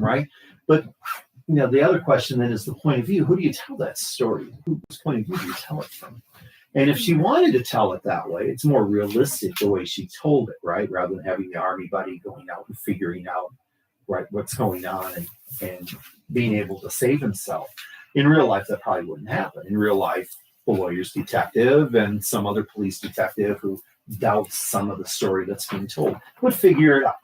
them, right? But the other question then is the point of view. Who do you tell that story? Whose point of view do you tell it from? And if she wanted to tell it that way, it's more realistic the way she told it, right? Rather than having the army buddy going out and figuring out what's going on and being able to save himself. In real life, that probably wouldn't happen. In real life, the lawyer's detective and some other police detective who doubts some of the story that's being told would figure it out.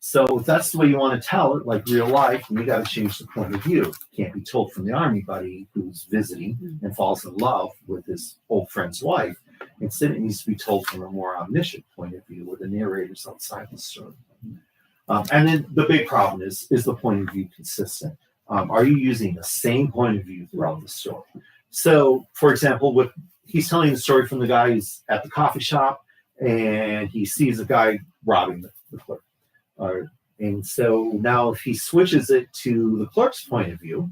So if that's the way you want to tell it, like real life, you got to change the point of view. It can't be told from the army buddy who's visiting and falls in love with his old friend's wife. Instead, it needs to be told from a more omniscient point of view, where the narrator's outside the story. And then the big problem is the point of view consistent? Are you using the same point of view throughout the story? So, for example, he's telling the story from the guy who's at the coffee shop, and he sees a guy robbing the clerk. And so now if he switches it to the clerk's point of view,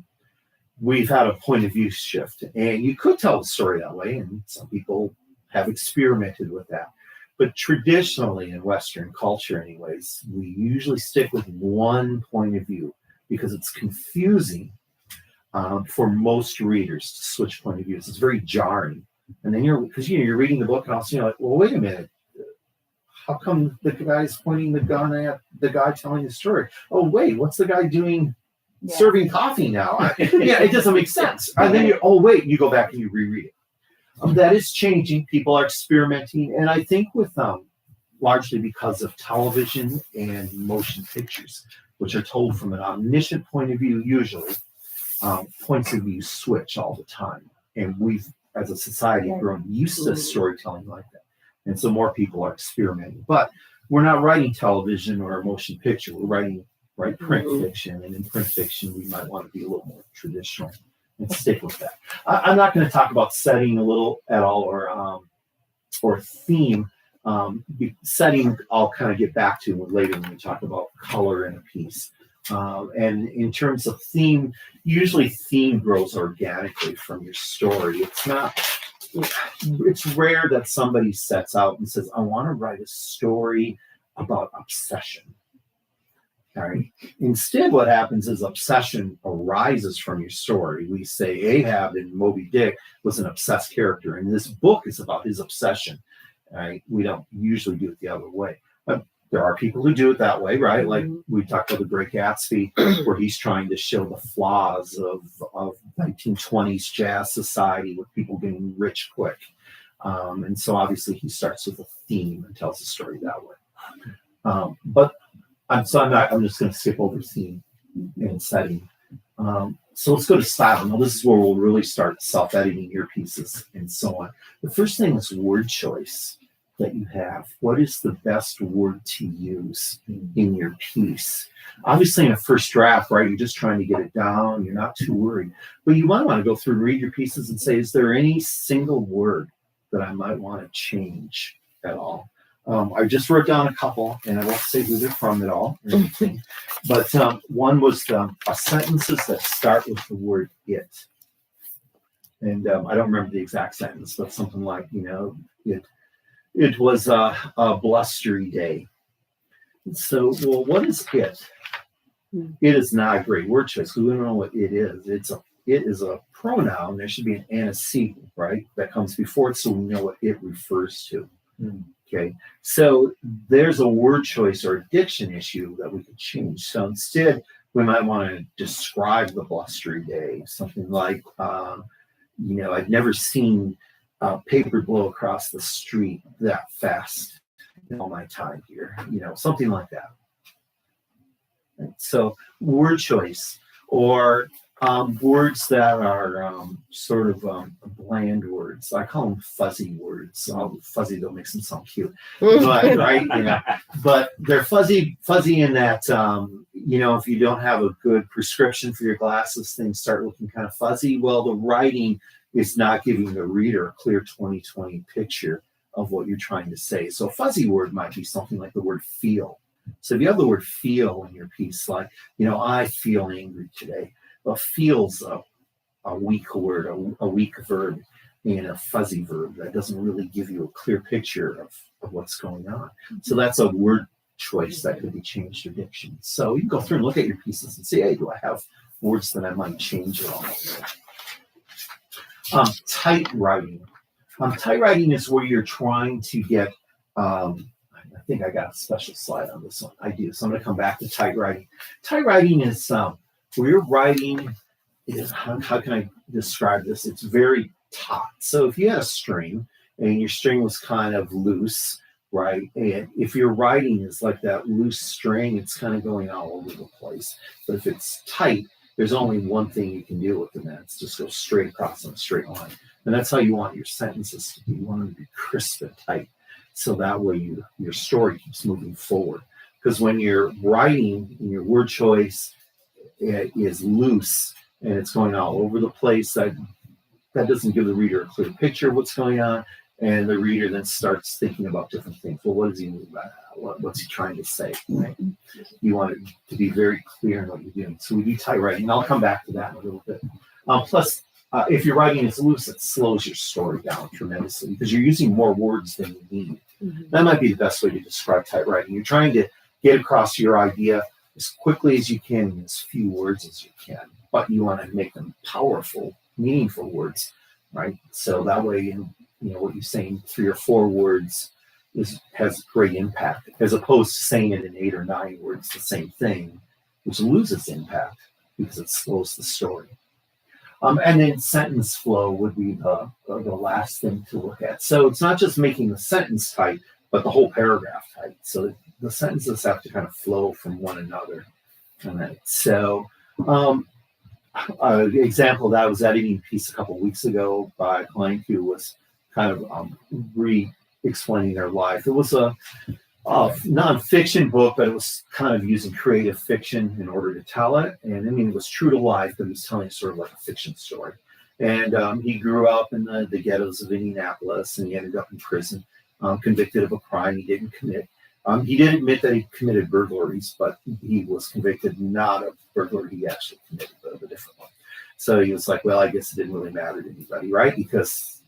we've had a point of view shift. And you could tell the story that way, and some people have experimented with that. But traditionally in Western culture anyways, we usually stick with one point of view because it's confusing for most readers to switch point of views. It's very jarring. And then you're reading the book and also you're like, well, wait a minute. How come the guy's pointing the gun at the guy telling the story? Oh, wait, what's the guy doing serving coffee now? It doesn't make sense. And then you go back and you reread it. That is changing. People are experimenting. And I think with largely because of television and motion pictures, which are told from an omniscient point of view, usually, points of view switch all the time. And we've, as a society, grown used to storytelling like that. And so more people are experimenting. But we're not writing television or a motion picture. We're writing print fiction. And in print fiction, we might want to be a little more traditional and stick with that. I'm not going to talk about setting a little at all or theme. Setting I'll kind of get back to later when we talk about color in a piece. And in terms of theme, usually theme grows organically from your story. It's rare that somebody sets out and says, I want to write a story about obsession. All right. Instead, what happens is obsession arises from your story. We say Ahab in Moby Dick was an obsessed character, and this book is about his obsession. All right. We don't usually do it the other way. But there are people who do it that way, right? Like we talked about The Great Gatsby, where he's trying to show the flaws of 1920s jazz society with people getting rich quick. And so obviously he starts with a theme and tells the story that way. But I'm just going to skip over theme and setting. So let's go to style. Now this is where we'll really start self-editing your pieces and so on. The first thing is word choice that you have. What is the best word to use in your piece? Obviously in a first draft, right, you're just trying to get it down. You're not too worried. But you might want to go through and read your pieces and say, is there any single word that I might want to change at all? I just wrote down a couple, and I won't say who they're from at all or anything. But one was sentences that start with the word it. And I don't remember the exact sentence, but something like, it was a blustery day. So, well, what is it? It is not a great word choice. We don't know what it is. It is a pronoun. There should be an antecedent, right, that comes before it, so we know what it refers to. Okay, so there's a word choice or a diction issue that we could change. So instead, we might want to describe the blustery day, something like, I've never seen paper blow across the street that fast in all my time here, something like that. Right? So word choice, or words that are sort of bland words. I call them fuzzy words. Fuzzy don't make them sound cute, but right, but they're fuzzy in that if you don't have a good prescription for your glasses, things start looking kind of fuzzy. Well, the writing is not giving the reader a clear 20/20 picture of what you're trying to say. So a fuzzy word might be something like the word feel. So if you have the word feel in your piece, like, I feel angry today. Well, feels a weak word, a weak verb, and a fuzzy verb that doesn't really give you a clear picture of what's going on. So that's a word choice that could be changed or diction. So you can go through and look at your pieces and see, hey, do I have words that I might change at all? Tight writing. Tight writing is where you're trying to get, I think I got a special slide on this one. I do. So I'm going to come back to tight writing. Tight writing is where you're writing is, how can I describe this? It's very taut. So if you had a string and your string was kind of loose, right? And if your writing is like that loose string, it's kind of going all over the place. But if it's tight, there's only one thing you can do with it, and that's just go straight across on a straight line. And that's how you want your sentences to be. You want them to be crisp and tight. So that way your story keeps moving forward. Because when you're writing and your word choice is loose and it's going all over the place, that doesn't give the reader a clear picture of what's going on. And the reader then starts thinking about different things. Well, what does he mean by that? What's he trying to say? Right? You want it to be very clear in what you're doing. So we do tight writing. And I'll come back to that in a little bit. Plus, if your writing is loose, it slows your story down tremendously because you're using more words than you need. Mm-hmm. That might be the best way to describe tight writing. You're trying to get across your idea as quickly as you can in as few words as you can, but you want to make them powerful, meaningful words, right? So that way, what you're saying 3 or 4 words has great impact, as opposed to saying it in 8 or 9 words, the same thing, which loses impact because it slows the story. And then sentence flow would be the last thing to look at. So it's not just making the sentence tight, but the whole paragraph tight. So the sentences have to kind of flow from one another. So an example of that, I was editing a piece a couple of weeks ago by a client who was kind of re-explaining their life. It was a nonfiction book, but it was kind of using creative fiction in order to tell it. And I mean, it was true to life, but he was telling sort of like a fiction story. And he grew up in the ghettos of Indianapolis, and he ended up in prison, convicted of a crime he didn't commit. He did admit that he committed burglaries, but he was convicted not of burglary. He actually committed a different one. So he was like, well, I guess it didn't really matter to anybody, right? Because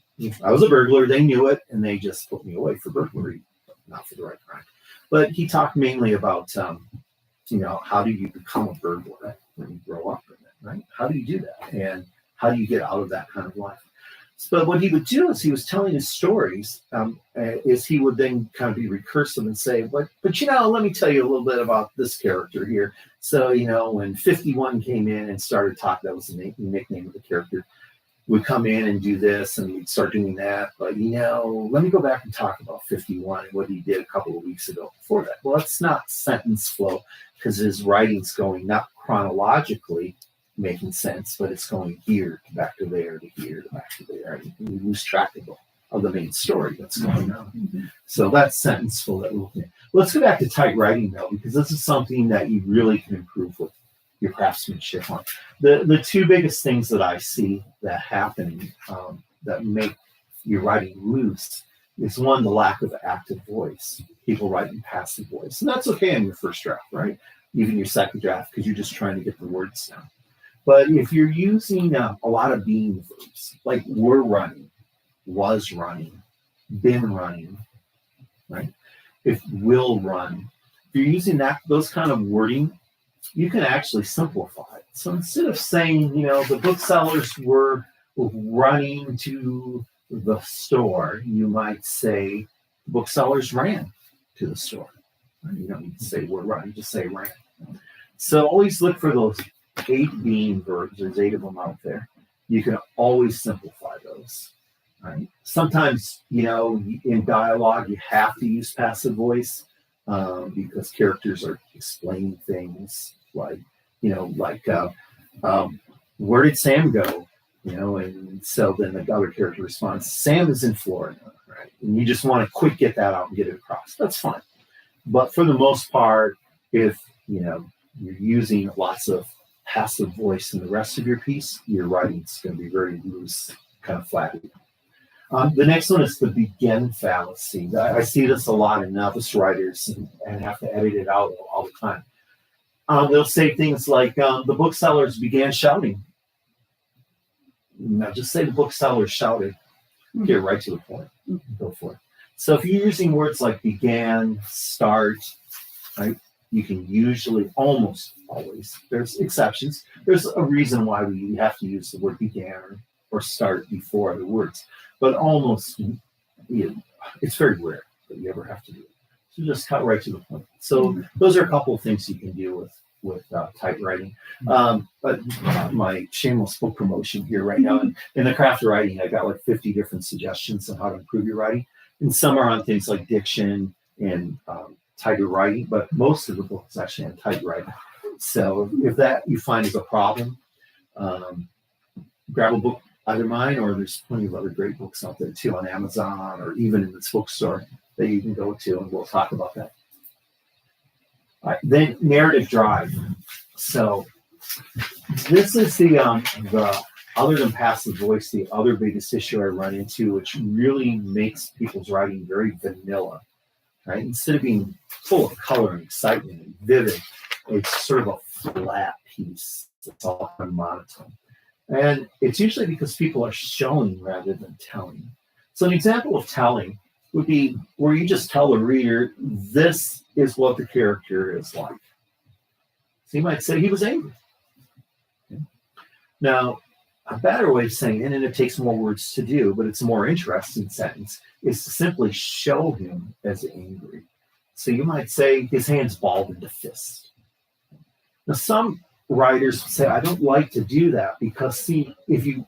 I was a burglar, they knew it, and they just put me away for burglary, but not for the right crime. But he talked mainly about, how do you become a burglar when you grow up in it, right? How do you do that? And how do you get out of that kind of life? But what he would do is he was telling his stories, is he would then kind of be recursive and say, but let me tell you a little bit about this character here. So, when 51 came in and started talking, that was the nickname of the character, would come in and do this and we'd start doing that. But, let me go back and talk about 51 and what he did a couple of weeks ago before that. Well, it's not sentence flow because his writing's going not chronologically making sense, but it's going here to back to there to here to back to there. And we lose track of the main story that's going on. Mm-hmm. So that's sentence flow that we're looking at. Let's go back to tight writing though, because this is something that you really can improve with your craftsmanship on. The 2 biggest things that I see that happening that make your writing loose is one, the lack of active voice. People write in passive voice. And that's okay in your first draft, right? Even your second draft, because you're just trying to get the words down. But if you're using a lot of being verbs, like were running, was running, been running, right? If will run, if you're using those kind of wording, you can actually simplify it. So instead of saying, the booksellers were running to the store, you might say booksellers ran to the store. You don't need to say were running, just say ran. So always look for those 8 being verbs. There's 8 of them out there. You can always simplify those. Right? Sometimes, in dialogue, you have to use passive voice because characters are explaining things like, where did Sam go? And so then the other character responds, Sam is in Florida, right? And you just want to quick get that out and get it across. That's fine. But for the most part, if, you're using lots of passive voice in the rest of your piece, your writing's going to be very loose, kind of flat. The next one is the begin fallacy. I see this a lot in novice writers and have to edit it out all the time. They'll say things like, the booksellers began shouting. Now just say the booksellers shouted. Get right to the point. Go for it. So if you're using words like began, start, right? You can usually, almost always, there's exceptions. There's a reason why we have to use the word began or start before other words, but almost, it's very rare that you ever have to do it. So just cut right to the point. So those are a couple of things you can do with typewriting. But my shameless book promotion here right now, in the craft of writing, I got like 50 different suggestions on how to improve your writing, and some are on things like diction and typewriting, but most of the book is actually on typewriting. So if that you find is a problem, grab a book, either mine or there's plenty of other great books out there too on Amazon or even in this bookstore that you can go to, and we'll talk about that. All right, then narrative drive. So this is the other than passive voice, the other biggest issue I run into, which really makes people's writing very vanilla, right? Instead of being full of color and excitement and vivid, it's sort of a flat piece. It's all kind of monotone. And it's usually because people are showing rather than telling. So an example of telling would be where you just tell the reader, this is what the character is like. So you might say he was angry. Okay. Now, a better way of saying it, and it takes more words to do, but it's a more interesting sentence, is to simply show him as angry. So you might say his hand's balled into fist. Now, some writers say, I don't like to do that because, see, if you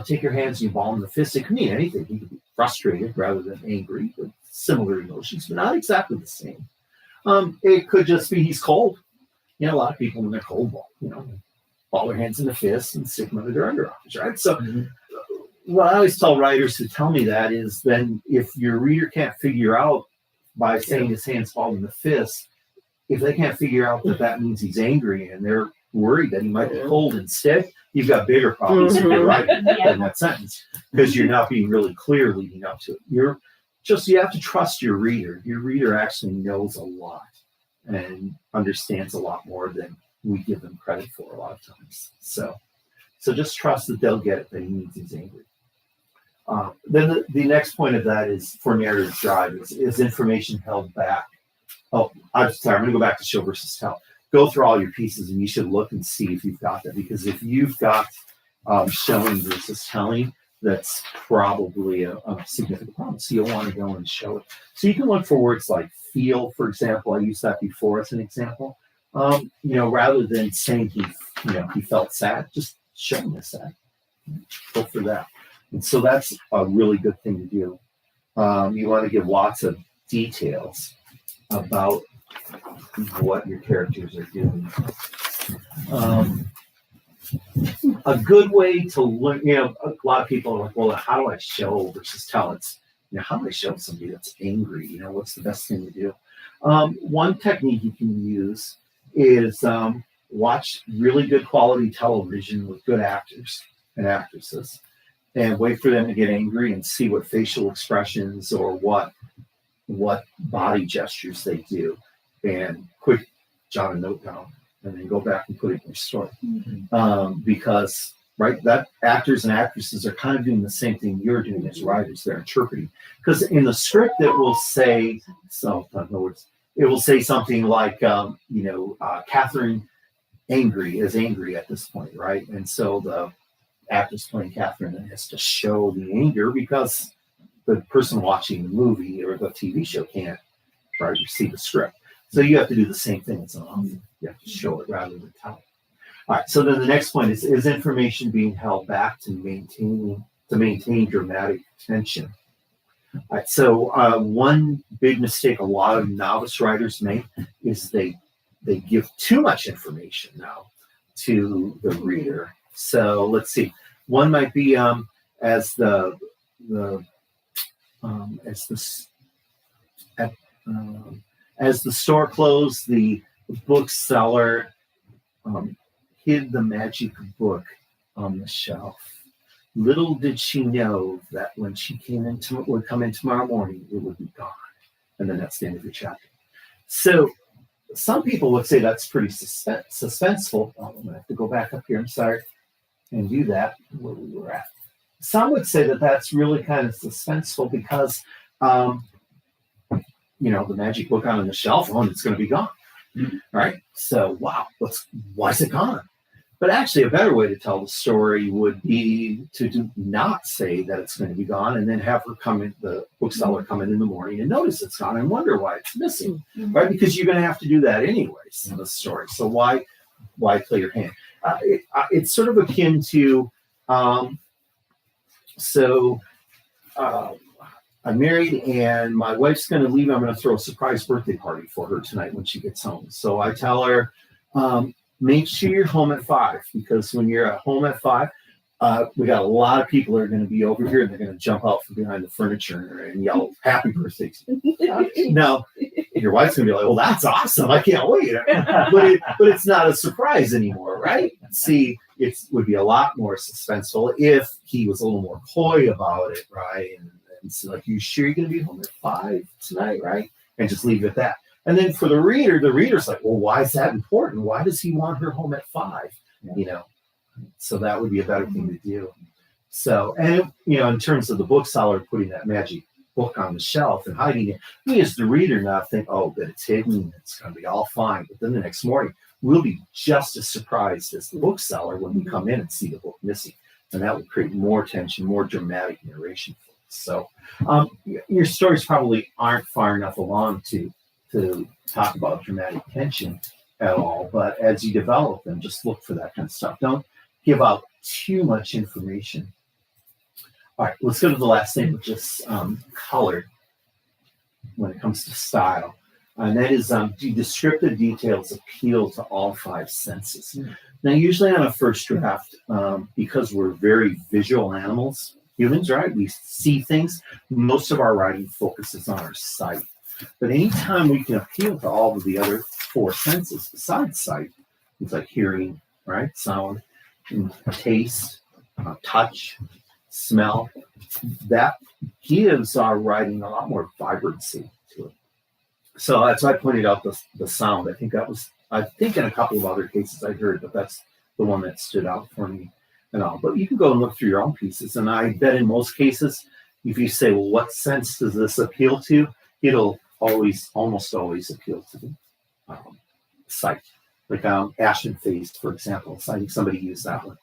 take your hands and you ball in the fist, it can mean anything. You can be frustrated rather than angry, with similar emotions, but not exactly the same. It could just be he's cold. A lot of people when they're cold ball their hands in the fist and stick them under their underarms, right? So what I always tell writers who tell me that is then if your reader can't figure out by saying his hands balled in the fist, if they can't figure out that that means he's angry and they're worried that he might be cold instead, you've got bigger problems with your writing than that sentence, because you're not being really clear leading up to it. You have to trust your reader. Your reader actually knows a lot and understands a lot more than we give them credit for a lot of times. So just trust that they'll get it, that he means he's angry. Then the next point of that is for narrative drive is information held back. Oh, I'm sorry, I'm going to go back to show versus tell. Go through all your pieces and you should look and see if you've got that, because if you've got showing versus telling, that's probably a significant problem. So you'll want to go and show it. So you can look for words like feel, for example. I used that before as an example. Rather than saying he felt sad, just show him the sad. Go for that. And so that's a really good thing to do. You want to give lots of details about what your characters are doing. A good way to learn, a lot of people are like, well, how do I show versus tell? It's, how do I show somebody that's angry? What's the best thing to do? One technique you can use is watch really good quality television with good actors and actresses and wait for them to get angry and see what facial expressions or what body gestures they do, and quick jot a note down and then go back and put it in your story. Because that actors and actresses are kind of doing the same thing you're doing as writers. They're interpreting, because in the script it will say, it will say something like Catherine is angry at this point, right? And so the actress playing Catherine has to show the anger because the person watching the movie or the TV show can't see the script. So you have to do the same thing as an author. You have to show it rather than tell it. All right. So then the next point is information being held back to maintain dramatic tension. All right. So one big mistake a lot of novice writers make is they give too much information now to the reader. So let's see. One might be as the store closed, the bookseller hid the magic book on the shelf. Little did she know that when she would come in tomorrow morning, it would be gone. And then that's the end of the chapter. So some people would say that's pretty suspenseful. I'm going to have to go back up here, I'm sorry, and do that where we were at. Some would say that that's really kind of suspenseful because the magic book on the shelf, and it's going to be gone. Right? So, wow, why is it gone? But actually, a better way to tell the story would be to not say that it's going to be gone, and then have her the bookseller come in the morning and notice it's gone and wonder why it's missing, right? Because you're going to have to do that anyways in the story. So why play your hand? It's sort of akin to, I'm married and my wife's going to leave. I'm going to throw a surprise birthday party for her tonight when she gets home. So I tell her, make sure you're home at 5, because when you're at home at 5, we got a lot of people that are going to be over here and they're going to jump out from behind the furniture and yell happy birthday. Now, your wife's going to be like, well, that's awesome. I can't wait. but it's not a surprise anymore, right? See, it would be a lot more suspenseful if he was a little more coy about it, right? And so like, you sure you're going to be home at 5 tonight, right? And just leave it at that. And then for the reader's like, well, why is that important? Why does he want her home at 5? So that would be a better thing to do. So, and in terms of the bookseller putting that magic book on the shelf and hiding it, we as the reader not think, oh, but it's hidden, it's going to be all fine. But then the next morning, we'll be just as surprised as the bookseller when we come in and see the book missing. And that would create more tension, more dramatic narration for us. So your stories probably aren't far enough along to talk about dramatic tension at all. But as you develop them, just look for that kind of stuff. Don't give out too much information. All right, let's go to the last thing, which is color when it comes to style. And that is, do descriptive details appeal to all 5 senses? Now, usually on a first draft, because we're very visual animals, humans, right? We see things. Most of our writing focuses on our sight. But anytime we can appeal to all of the other 4 senses besides sight, things like hearing, right, sound, taste, touch, smell, that gives our writing a lot more vibrancy to it. So that's why I pointed out the sound. I think in a couple of other cases I heard, but that's the one that stood out for me and all. But you can go and look through your own pieces, and I bet in most cases, if you say, well, what sense does this appeal to? It'll almost always appeal to the sight. Like ashen faced, for example. So I think somebody used that one.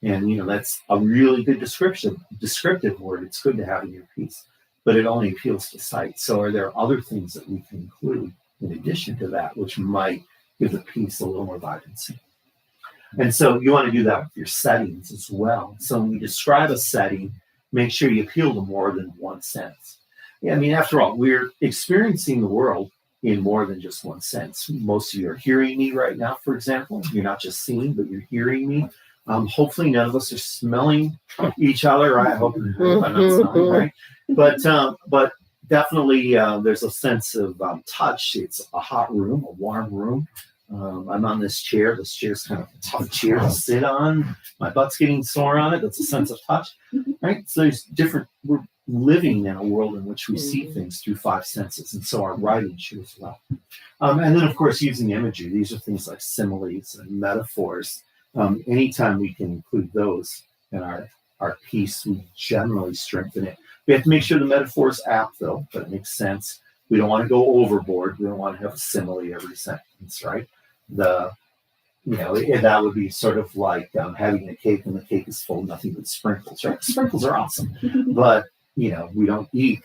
And that's a really good descriptive word. It's good to have in your piece, but it only appeals to sight. So are there other things that we can include in addition to that, which might give the piece a little more vibrancy? And so you want to do that with your settings as well. So when you describe a setting, make sure you appeal to more than one sense. Yeah, I mean, after all, we're experiencing the world in more than just one sense. Most of you are hearing me right now, for example. You're not just seeing, but you're hearing me. Hopefully none of us are smelling each other. I hope I'm not smelling, right? But definitely there's a sense of touch. It's a hot room, a warm room. I'm on this chair. This chair's kind of a tough chair to sit on. My butt's getting sore on it. That's a sense of touch, right? So there's we're living in a world in which we see things through 5 senses, and so our writing should as well. And then, of course, using imagery. These are things like similes and metaphors. Anytime we can include those in our piece, we generally strengthen it. We have to make sure the metaphor is apt, though, but it makes sense. We don't want to go overboard. We don't want to have a simile every sentence, right? That would be sort of like having a cake and the cake is full of nothing but sprinkles, right? Sprinkles are awesome, but we don't eat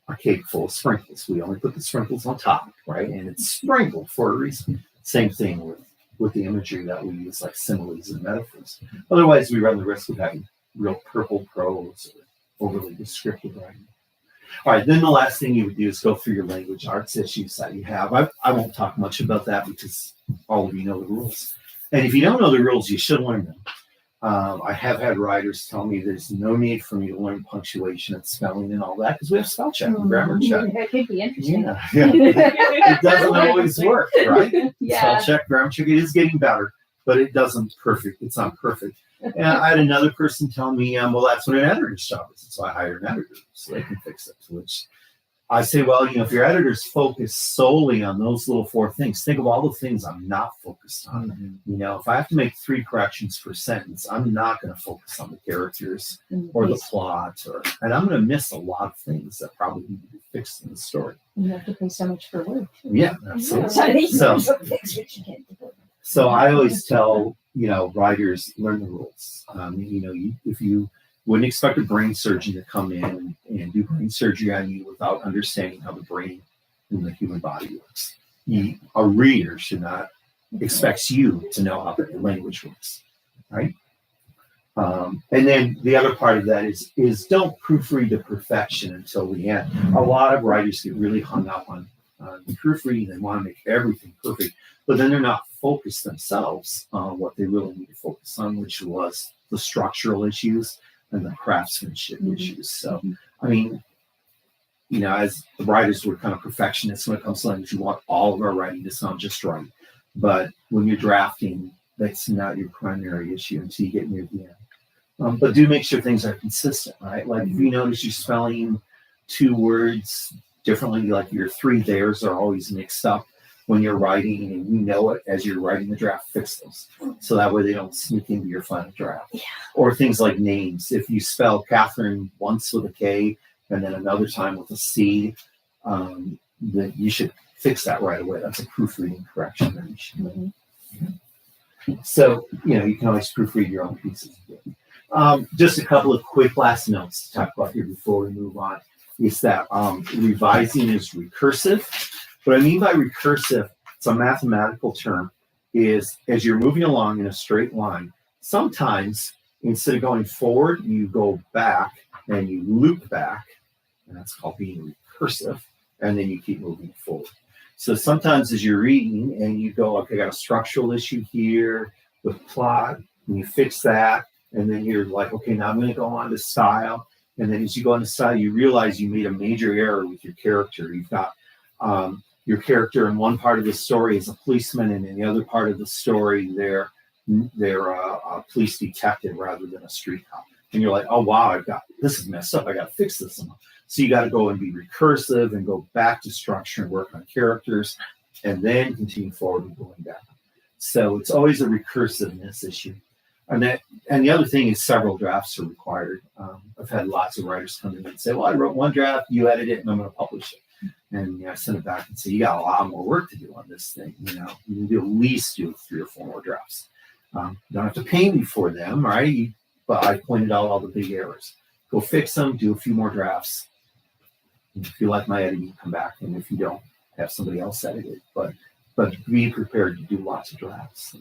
a cake full of sprinkles. We only put the sprinkles on top, right? And it's sprinkled for a reason. Same thing with the imagery that we use, like similes and metaphors. Otherwise, we run the risk of having real purple prose or overly descriptive writing. All right, then the last thing you would do is go through your language arts issues that you have. I won't talk much about that because all of you know the rules. And if you don't know the rules, you should learn them. I have had writers tell me there's no need for me to learn punctuation and spelling and all that because we have spell check and grammar check. That could be interesting. Yeah. It doesn't always work, right? Yeah. Spell check, grammar check, it is getting better, but it doesn't perfect. It's not perfect. And I had another person tell me, well, that's what an editor's job is. So I hired an editor so they can fix it, which I say, well, if your editor's focused solely on those little 4 things, think of all the things I'm not focused on. If I have to make 3 corrections per sentence, I'm not going to focus on the characters or the plot, and I'm going to miss a lot of things that probably need to be fixed in the story. You have to pay so much for work. Yeah, absolutely. So I always tell, writers, learn the rules. If you wouldn't expect a brain surgeon to come in and do brain surgery on you without understanding how the brain and the human body works. A reader should not expect you to know how the language works, right? And then the other part of that is don't proofread to perfection until the end. A lot of writers get really hung up on proofreading. They want to make everything perfect, but then they're not focused themselves on what they really need to focus on, which was the structural issues and the craftsmanship issues. So, as the writers, we're kind of perfectionists when it comes to language. You want all of our writing to sound just right. But when you're drafting, that's not your primary issue until you get near the end. But do make sure things are consistent, right? Like if you notice you're spelling 2 words differently, like your 3 theirs are always mixed up when you're writing, and you know it as you're writing the draft, fix those. So that way they don't sneak into your final draft. Yeah. Or things like names. If you spell Catherine once with a K and then another time with a C, then you should fix that right away. That's a proofreading correction that you should make. So, you can always proofread your own pieces. Just a couple of quick last notes to talk about here before we move on is that revising is recursive. What I mean by recursive, it's a mathematical term, is as you're moving along in a straight line, sometimes instead of going forward, you go back and you loop back, and that's called being recursive, and then you keep moving forward. So sometimes as you're reading and you go, okay, I got a structural issue here with plot, and you fix that, and then you're like, okay, now I'm going to go on to style. And then as you go on to style, you realize you made a major error with your character. You've got your character in one part of the story is a policeman, and in the other part of the story, they're a police detective rather than a street cop. And you're like, oh, wow, this is messed up. I got to fix this. So you got to go and be recursive and go back to structure and work on characters and then continue forward and going back. So it's always a recursiveness issue. And the other thing is several drafts are required. I've had lots of writers come in and say, well, I wrote 1 draft, you edit it, and I'm going to publish it. And I send it back and say, you got a lot more work to do on this thing. You can at least do 3 or 4 more drafts. You don't have to pay me for them, right? But I pointed out all the big errors. Go fix them, do a few more drafts. And if you like my editing, come back. And if you don't, have somebody else edit it. But be prepared to do lots of drafts.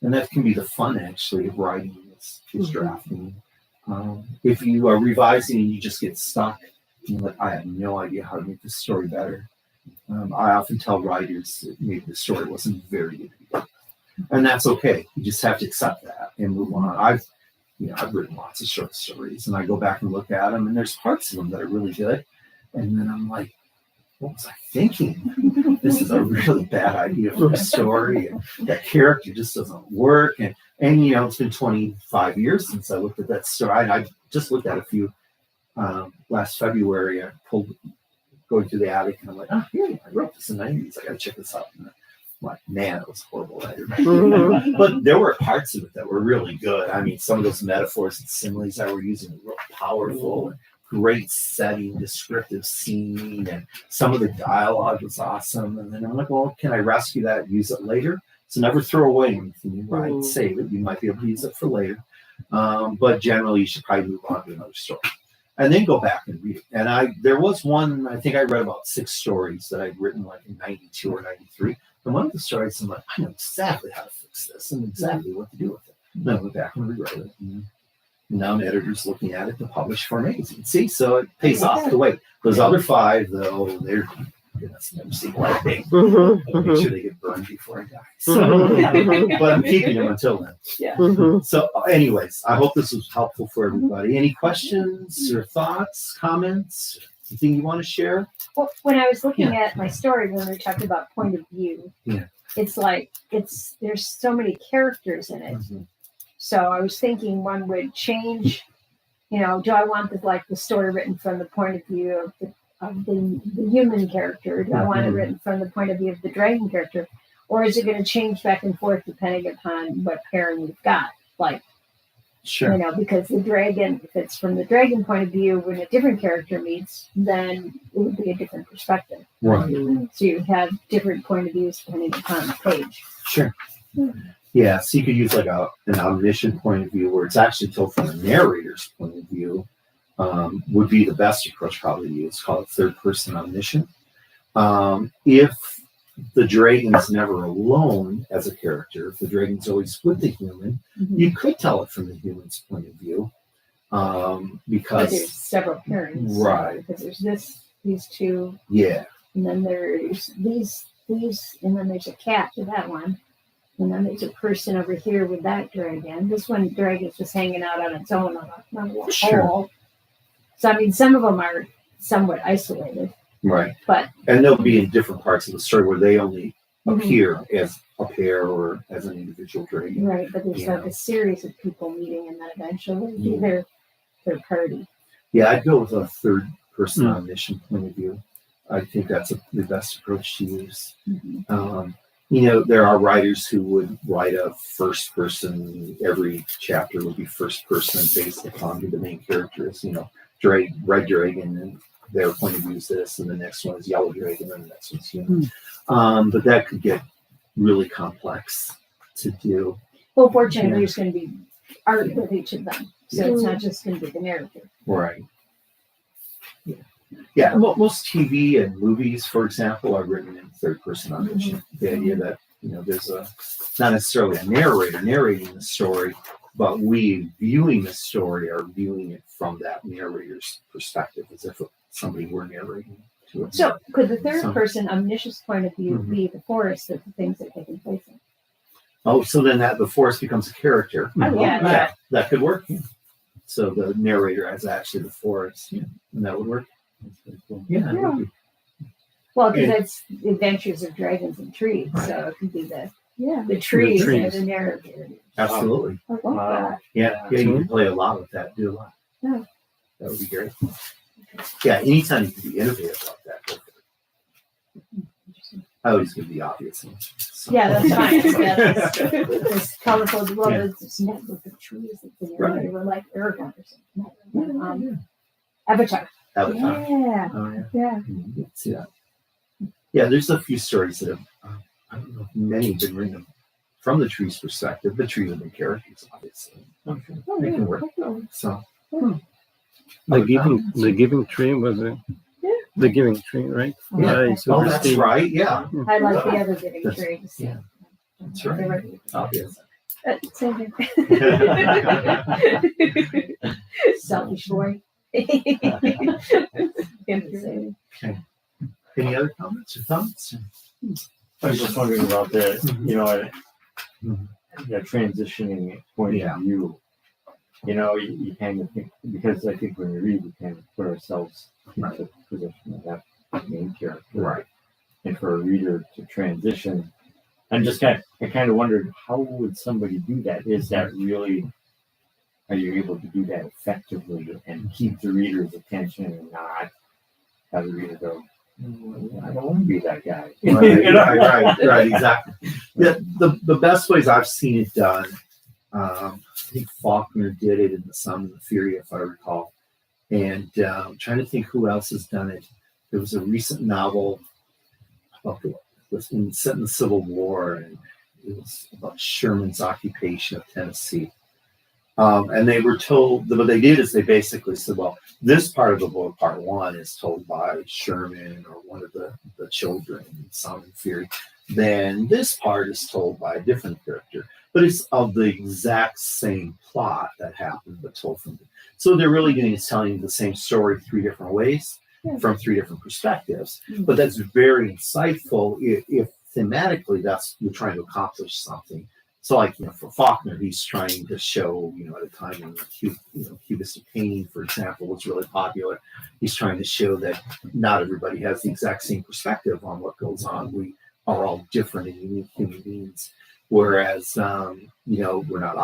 And that can be the fun, actually, of writing is drafting. If you are revising and you just get stuck, you're like, I have no idea how to make this story better. I often tell writers that maybe the story wasn't very good to begin with. And that's okay. You just have to accept that and move on. I've written lots of short stories, and I go back and look at them, and there's parts of them that are really good. And then I'm like, what was I thinking? This is a really bad idea for a story, and that character just doesn't work. And it's been 25 years since I looked at that story. I just looked at a few last February. I going through the attic, and I'm like, oh, yeah, I wrote this in the 90s. I got to check this out. And I'm like, man, it was a horrible writer. But there were parts of it that were really good. I mean, some of those metaphors and similes I were using were real powerful. And great setting, descriptive scene, and some of the dialogue was awesome. And then I'm like, well, can I rescue that and use it later? So never throw away anything you write. Save it. You might be able to use it for later. But generally, you should probably move on to another story. And then go back and read it. And there was one, I think I read about 6 stories that I'd written like in 92 or 93. And one of the stories, I'm like, I know exactly how to fix this and exactly what to do with it. And then I went back and rewrote it. And now an editor's looking at it to publish for a magazine. See, so it pays off to wait. Those other 5, though, they're never seen light day. Make sure they get burned before I die. So, but I'm keeping them until then. Yeah. So, anyways, I hope this was helpful for everybody. Any questions or thoughts, comments, anything you want to share? Well, when I was looking at my story, when we were talking about point of view, it's like there's so many characters in it. So I was thinking one would change. Do I want the story written from the point of view the human character? Do I want it written from the point of view of the dragon character? Or is it going to change back and forth depending upon what pairing we've got? Like, Sure. Because the dragon, if it's from the dragon point of view, when a different character meets, then it would be a different perspective. Right. So you have different point of views depending upon the page. Sure. Yeah, so you could use like an omniscient point of view where it's actually told from the narrator's point of view, would be the best approach probably to use. Call it third person omniscient. If the dragon's never alone as a character, if the dragon's always with the human, you could tell it from the human's point of view. Because but there's several pairings. Right. Because there's these two. Yeah. And then there's these, and then there's a cat to that one. And then there's a person over here with that dragon. This one dragon's just hanging out on its own on a Sure. hole. So I mean, some of them are somewhat isolated. Right. But and they'll be in different parts of the story where they only appear as a pair or as an individual dragon. Right, but there's like a series of people meeting and then eventually be their party. Yeah, I'd go with a third person omniscient point of view. I think that's the best approach to use. There are writers who would write a first person, every chapter would be first person based upon who the main character is, red dragon and their point of view is this, and the next one is yellow dragon, and the next one's human. But that could get really complex to do. Well, fortunately, there's going to be art with each of them, so it's not just going to be the narrative. Right. Yeah. Most TV and movies, for example, are written in third person omniscient. The idea that there's not necessarily a narrator narrating the story, but we viewing the story are viewing it from that narrator's perspective, as if somebody were narrating to it. So, could the third person omniscient point of view be the forest of the things that are taking place in? Oh, so then the forest becomes a character. Yeah, that could work. So the narrator is actually the forest, and that would work. Cool. Yeah. Would be. Well, because that's Adventures of Dragons and Trees, so it could be the trees and the narrator. Absolutely. I love that. Yeah, you can play a lot with that. Do a lot. Yeah. That would be great. Yeah, anytime you can be innovative like that, go for it. I always give the obvious one. So. Yeah, that's fine. This colorful, this network of trees that the narrator were like Aragon or something. Avatar. Avatar. Yeah. Oh, yeah. See that. Yeah, there's a few stories that have, I don't know if many have been written from the tree's perspective. The trees have been characters, obviously. Okay. They can work. So. The giving tree was the giving tree, right? Yeah. So that's right. Yeah. I like the other giving trees. Yeah. That's right. Obvious. Same Selfish boy. Okay. Any other comments or thoughts? I was just wondering about the, transitioning point of view. You kind of think, because I think when we read, we kind of put ourselves in the position of that main character. Right. And for a reader to transition, I kind of wondered, how would somebody do that? Is that really, are you able to do that effectively and keep the reader's attention and not have the reader go, I don't want to be that guy. Right, exactly. The best ways I've seen it done, I think Faulkner did it in The Sun and the Fury, if I recall. And I'm trying to think who else has done it. There was a recent novel set in the Civil War, and it was about Sherman's occupation of Tennessee. And they were told, what they did is they basically said, well, this part of the book, part one, is told by Sherman or one of the children in Sound and Fury. Then this part is told by a different character. But it's of the exact same plot that happened, but told from. So they're really doing is telling the same story three different ways, from three different perspectives. But that's very insightful if thematically that's you're trying to accomplish something. So, like, for Faulkner, he's trying to show, at a time when cubistic painting, for example, was really popular. He's trying to show that not everybody has the exact same perspective on what goes on. We are all different and unique human beings. Whereas, we're not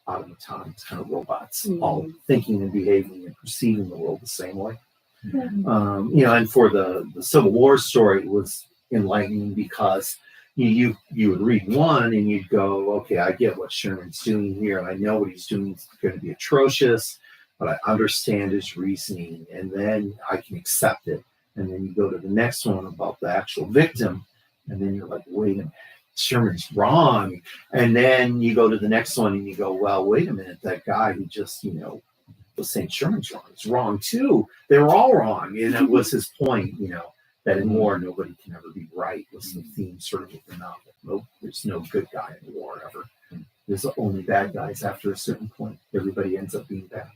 automatons, kind of robots, all thinking and behaving and perceiving the world the same way. And for the Civil War story, it was enlightening because you would read one and you'd go, okay, I get what Sherman's doing here, and I know what he's doing is going to be atrocious, but I understand his reasoning, and then I can accept it. And then you go to the next one about the actual victim, and then you're like, wait a minute, Sherman's wrong. And then you go to the next one and you go, well, wait a minute, that guy who just, was saying Sherman's wrong, it's wrong too. They were all wrong. And it was his point, that in war, nobody can ever be right, was the theme sort of with the novel. No, there's no good guy in war ever. There's only bad guys after a certain point. Everybody ends up being bad.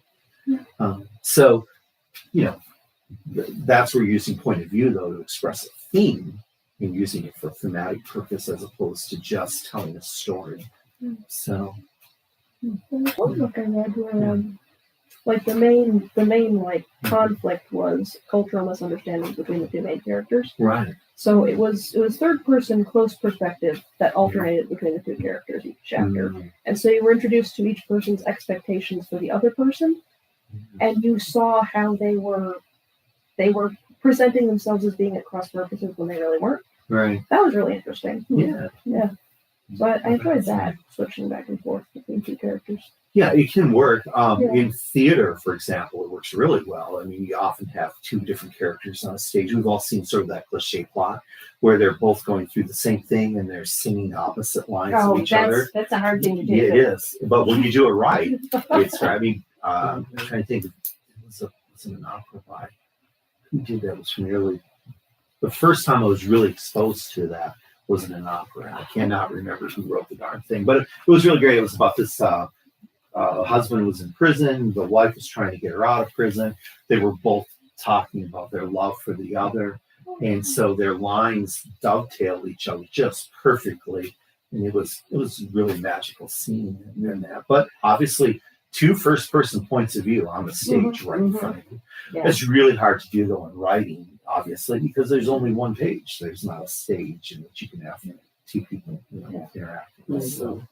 That's where you're using point of view, though, to express a theme and using it for thematic purpose as opposed to just telling a story. So, One book I read where, like the main conflict was cultural misunderstandings between the two main characters. right. So it was third person close perspective that alternated between the two characters each chapter. And so you were introduced to each person's expectations for the other person, and you saw how they were presenting themselves as being at cross purposes when they really weren't. Right. That was really interesting. Yeah. Yeah. So I enjoyed that, switching back and forth between two characters. Yeah, it can work. In theater, for example, it works really well. I mean, you often have two different characters on a stage. We've all seen sort of that cliche plot where they're both going through the same thing and they're singing opposite lines of each other. That's a hard thing to do. Yeah, it is. But when you do it right, it's right. I mean, I'm trying to think. It was an opera by who did that? It was really the first time I was really exposed to that was in an opera. I cannot remember who wrote the darn thing, but it was really great. It was about this husband was in prison. The wife was trying to get her out of prison. They were both talking about their love for the other. And so their lines dovetailed each other just perfectly. And it was a really magical scene in that. But obviously, two first-person points of view on the stage right in front of you. Yeah. It's really hard to do, though, in writing, obviously, because there's only one page. There's not a stage in which you can have two people interact with. So,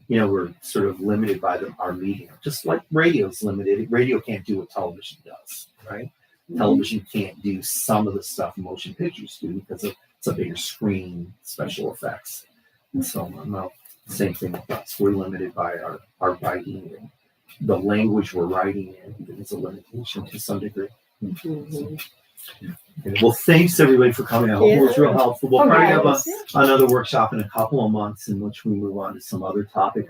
we're sort of limited by our medium, just like radio's limited. Radio can't do what television does, right? Television can't do some of the stuff motion pictures do because it's a bigger screen, special effects, and so on. Well, same thing with us. We're limited by our writing, and the language we're writing in is a limitation to some degree. Okay, well, thanks everybody for coming. I hope it was real helpful. We'll probably have another workshop in a couple of months in which we move on to some other topic.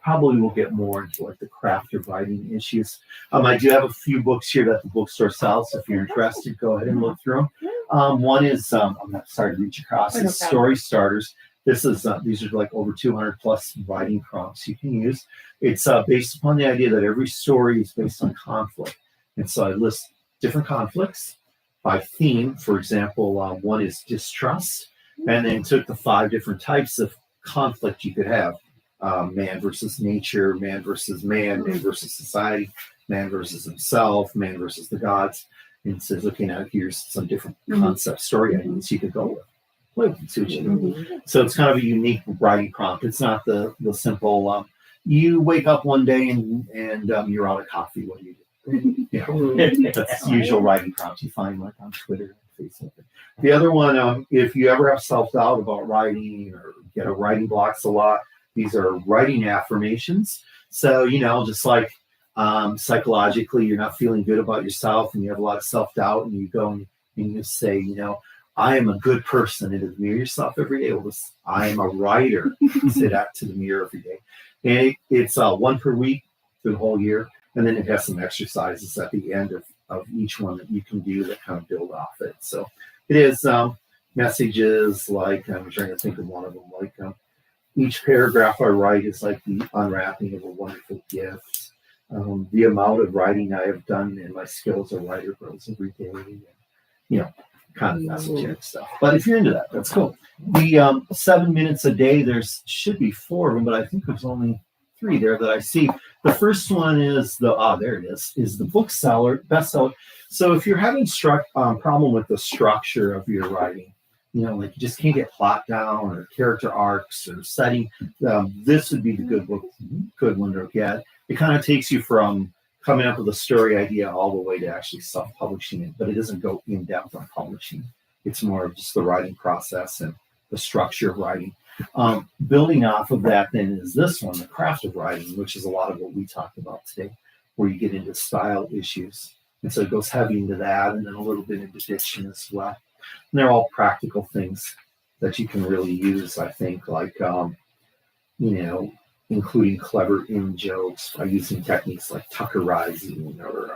Probably will get more into like the craft of writing issues. I do have a few books here that the bookstore sells. So if you're interested, go ahead and look through them. One is I'm not sorry to reach across. It's Story Starters. This is these are like over 200 plus writing prompts you can use. It's based upon the idea that every story is based on conflict, and so I list different conflicts by theme. For example, one is distrust, and then took the 5 different types of conflict you could have. Man versus nature, man versus man, man versus society, man versus himself, man versus the gods. And it says, okay, now here's some different concept story ideas you could go with. Play with it, see what you do. So it's kind of a unique writing prompt. It's not the simple, you wake up one day and you're out of coffee. What do you do? That's the usual writing prompt you find like on Twitter and Facebook. The other one, if you ever have self-doubt about writing or get a writing blocks a lot, these are writing affirmations. So, just like psychologically, you're not feeling good about yourself and you have a lot of self-doubt and you go and you say, I am a good person. And admire yourself every day. Well, I am a writer. Say that to the mirror every day. And it's 1 per week for the whole year. And then it has some exercises at the end of each one that you can do that kind of build off it. So it is messages like, I'm trying to think of one of them, like each paragraph I write is like the unwrapping of a wonderful gift. The amount of writing I have done and my skills as a writer grows every day. Kind of esoteric stuff. But if you're into that, that's cool. The 7 minutes a day, should be 4 of them, but I think there's only 3 there that I see. The first one is there it is the bestseller. So if you're having problem with the structure of your writing, like you just can't get plot down or character arcs or setting, this would be the good one to get. It kind of takes you from coming up with a story idea all the way to actually self-publishing it, but it doesn't go in depth on publishing. It's more of just the writing process and the structure of writing. Building off of that then is this one, the craft of writing, which is a lot of what we talked about today, where you get into style issues. And so it goes heavy into that and then a little bit into diction as well. And they're all practical things that you can really use, I think, like, including clever in-jokes by using techniques like tuckerizing or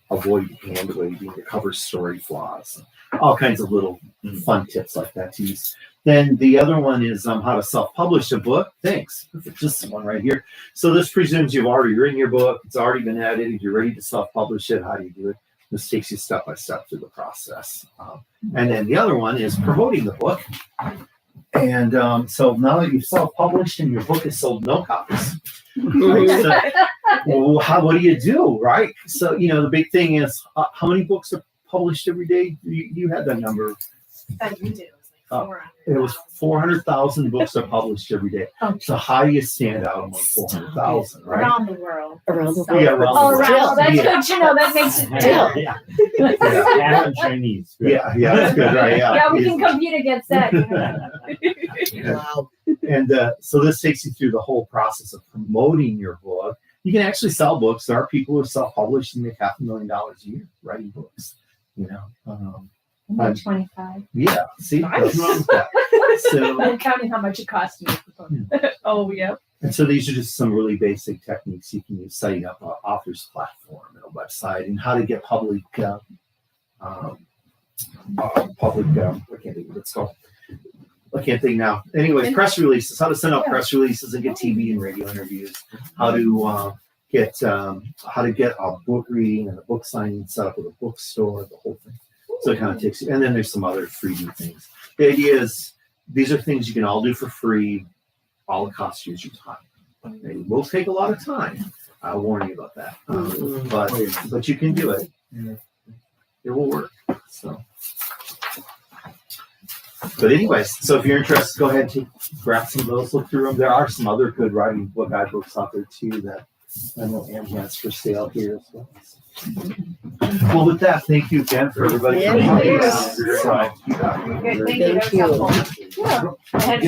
avoid hand waving to cover story flaws. All kinds of little fun tips like that to use. Then the other one is how to self-publish a book. Thanks. Just this one right here. So this presumes you've already written your book. It's already been edited. You're ready to self-publish it. How do you do it? This takes you step by step through the process. And then the other one is promoting the book. And so now that you've self-published and your book has sold no copies, right? So, what do you do, right? So, the big thing is how many books are published every day? You had that number. We did. It was 400,000 books are published every day. Oh. So how do you stand out among 400,000, right? Around the world. Around the Yeah, around Oh, the world. right. That's Yeah. good to know. That makes it Yeah. deal. Yeah. And Chinese. Good. Yeah, that's good, right? Yeah, Yeah, we can compete against that. Wow. And so this takes you through the whole process of promoting your book. You can actually sell books. There are people who self-publish and make $500,000 a year writing books. I'm 25. Yeah, see, Nice. nothing wrong with that. So, I'm counting how much it costs me. Oh, yeah. and so these are just some really basic techniques you can use, setting up an author's platform and a website, and how to get public. I can't think of what it's called. I can't think now. Anyways, press releases. How to send out press releases and get TV and radio interviews. How to get a book reading and a book signing set up with a bookstore. The whole thing. So it kind of takes you. And then there's some other freebie things. The idea is these are things you can all do for free. All it costs you is your time. It will take a lot of time. I'll warn you about that. But you can do it. It will work. So. But anyways, so if you're interested, go ahead and grab some of those, look through them. There are some other good writing guidebooks out there too that I know Ann has for sale here as well. Well, with that, thank you again for everybody. Thank you. So, Thank you. That was helpful. Yeah. I had